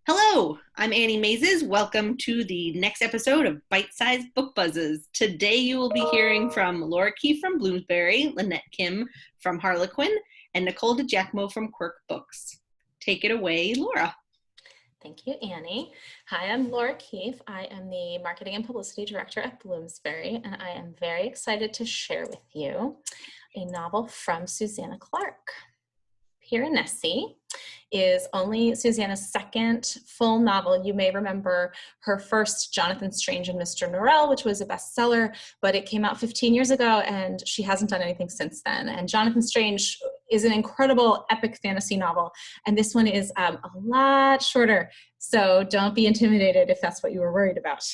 Hello, I'm Annie Mazes. Welcome to the next episode of Bite-Sized Book Buzzes. Today you will be hearing from Laura Keefe from Bloomsbury, Lynette Kim from Harlequin, and Nicole DiGiacomo from Quirk Books. Take it away, Laura. Thank you, Annie. Hi, I'm Laura Keefe. I am the Marketing and Publicity Director at Bloomsbury, and I am very excited to share with you a novel from Susanna Clarke. Piranesi is only Susanna's second full novel. You may remember her first, Jonathan Strange and Mr. Norrell, which was a bestseller, but it came out 15 years ago and she hasn't done anything since then. And Jonathan Strange is an incredible epic fantasy novel, and this one is a lot shorter, so don't be intimidated if that's what you were worried about.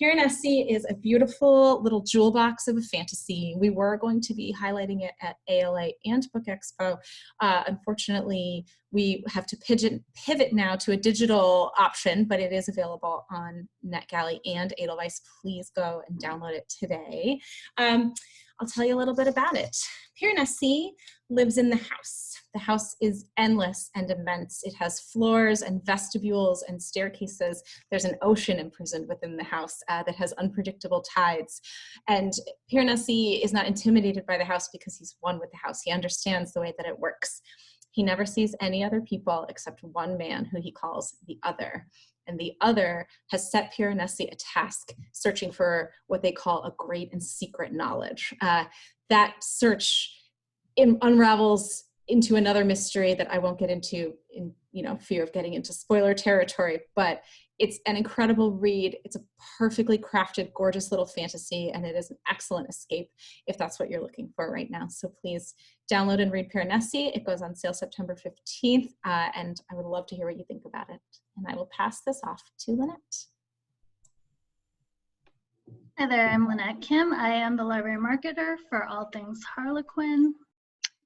Piranesi is a beautiful little jewel box of a fantasy. We were going to be highlighting it at ALA and Book Expo. Unfortunately, we have to pivot now to a digital option, but it is available on NetGalley and Edelweiss. Please go and download it today. I'll tell you a little bit about it. Piranesi lives in the house. The house is endless and immense. It has floors and vestibules and staircases. There's an ocean imprisoned within the house that has unpredictable tides. And Piranesi is not intimidated by the house because he's one with the house. He understands the way that it works. He never sees any other people except one man who he calls the Other. And the Other has set Piranesi a task, searching for what they call a great and secret knowledge. That search unravels into another mystery that I won't get into in fear of getting into spoiler territory, but it's an incredible read. It's a perfectly crafted, gorgeous little fantasy, and it is an excellent escape if that's what you're looking for right now. So please download and read Piranesi. It goes on sale September 15th, and I would love to hear what you think about it. And I will pass this off to Lynette. Hi there, I'm Lynette Kim. I am the library marketer for all things Harlequin.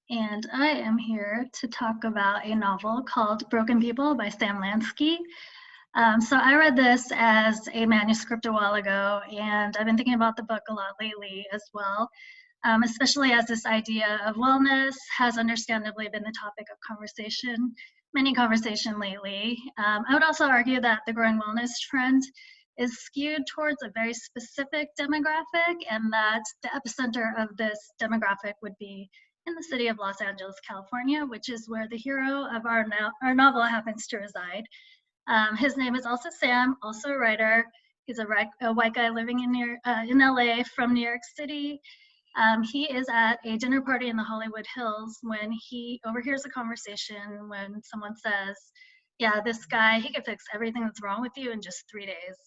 And I am here to talk about a novel called Broken People by Sam Lansky. So I read this as a manuscript a while ago, and I've been thinking about the book a lot lately as well, especially as this idea of wellness has understandably been the topic of conversation, many conversation lately. I would also argue that the growing wellness trend is skewed towards a very specific demographic, and that the epicenter of this demographic would be in the city of Los Angeles, California, which is where the hero of our novel happens to reside. His name is also Sam, also a writer. He's a white guy living in LA from New York City. He is at a dinner party in the Hollywood Hills when he overhears a conversation when someone says, yeah, this guy, he can fix everything that's wrong with you in just 3 days.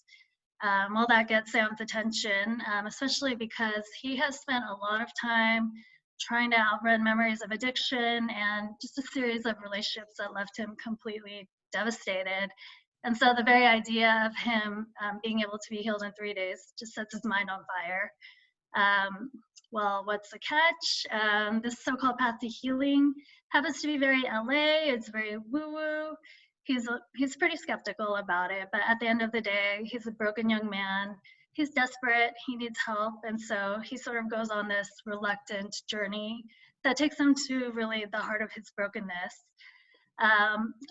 Well, that gets Sam's attention, especially because he has spent a lot of time trying to outrun memories of addiction and just a series of relationships that left him completely devastated. And so the very idea of him being able to be healed in 3 days just sets his mind on fire. Well, what's the catch? This so-called path to healing happens to be very LA. It's very woo-woo. He's pretty skeptical about it, but at the end of the day, he's a broken young man. He's desperate, he needs help, and so he sort of goes on this reluctant journey that takes him to really the heart of his brokenness.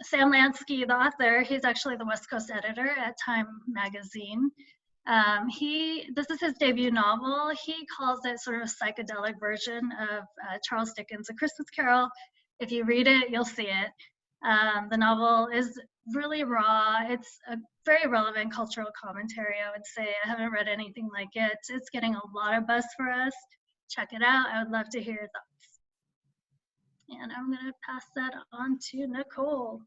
Sam Lansky, the author, he's actually the West Coast editor at Time magazine. This is his debut novel. He calls it sort of a psychedelic version of Charles Dickens' A Christmas Carol. If you read it, you'll see it. The novel is really raw. It's a very relevant cultural commentary, I would say. I haven't read anything like it. It's getting a lot of buzz for us. Check it out. I would love to hear your thoughts. And I'm going to pass that on to Nicole.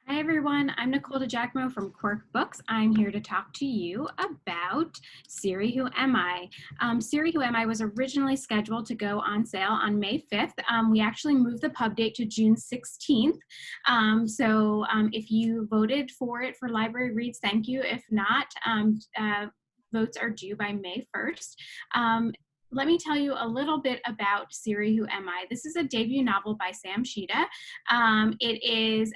Hi everyone, I'm Nicole DiGiacomo from Quirk Books. I'm here to talk to you about Siri, Who Am I? Siri, Who Am I was originally scheduled to go on sale on May 5th. We actually moved the pub date to June 16th. So if you voted for it for Library Reads, thank you. If not, votes are due by May 1st. Let me tell you a little bit about Siri, Who Am I? This is a debut novel by Sam Tschida. It is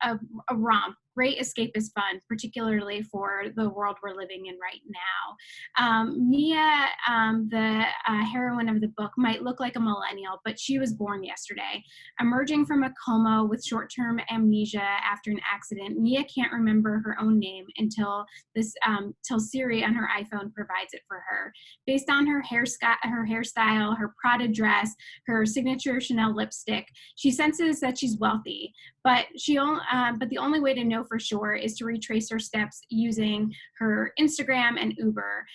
a romp. Great escapist fun, particularly for the world we're living in right now. Mia, the heroine of the book, might look like a millennial, but she was born yesterday. Emerging from a coma with short-term amnesia after an accident, Mia can't remember her own name until Siri on her iPhone provides it for her. Based on her hairstyle, her Prada dress, her signature Chanel lipstick, she senses that she's wealthy. But the only way to know for sure is to retrace her steps using her Instagram and Uber.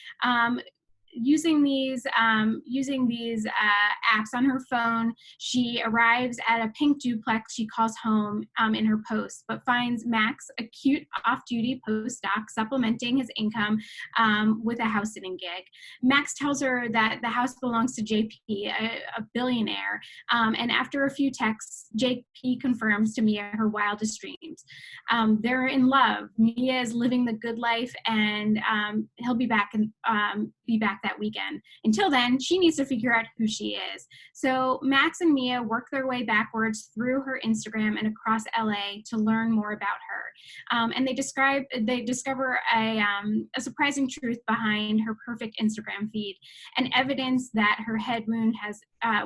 Using these apps on her phone, she arrives at a pink duplex she calls home in her post, but finds Max, a cute off-duty postdoc, supplementing his income with a house sitting gig. Max tells her that the house belongs to JP, a billionaire, and after a few texts, JP confirms to Mia her wildest dreams. They're in love. Mia is living the good life, and he'll be back that weekend. Until then, she needs to figure out who she is. So Max and Mia work their way backwards through her Instagram and across LA to learn more about her. And they discover a surprising truth behind her perfect Instagram feed, and evidence that her head wound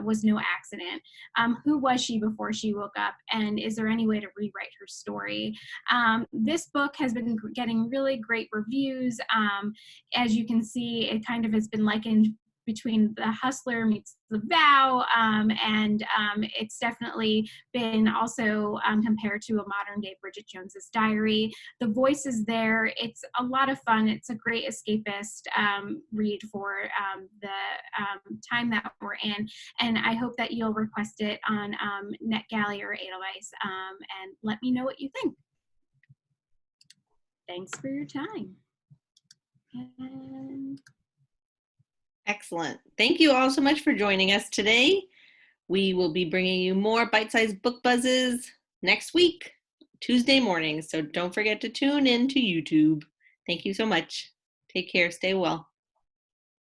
was no accident. Who was she before she woke up, and is there any way to rewrite her story? This book has been getting really great reviews. As you can see, it kind of has been likened between The Hustler meets The Vow, and it's definitely been also compared to a modern day Bridget Jones's Diary. The voice is there. It's a lot of fun. It's a great escapist read for the time that we're in, and I hope that you'll request it on NetGalley or Edelweiss, and let me know what you think. Thanks for your time. And Excellent. Thank you all so much for joining us today. We will be bringing you more bite-sized book buzzes next week, Tuesday morning. So don't forget to tune in to YouTube. Thank you so much. Take care. Stay well.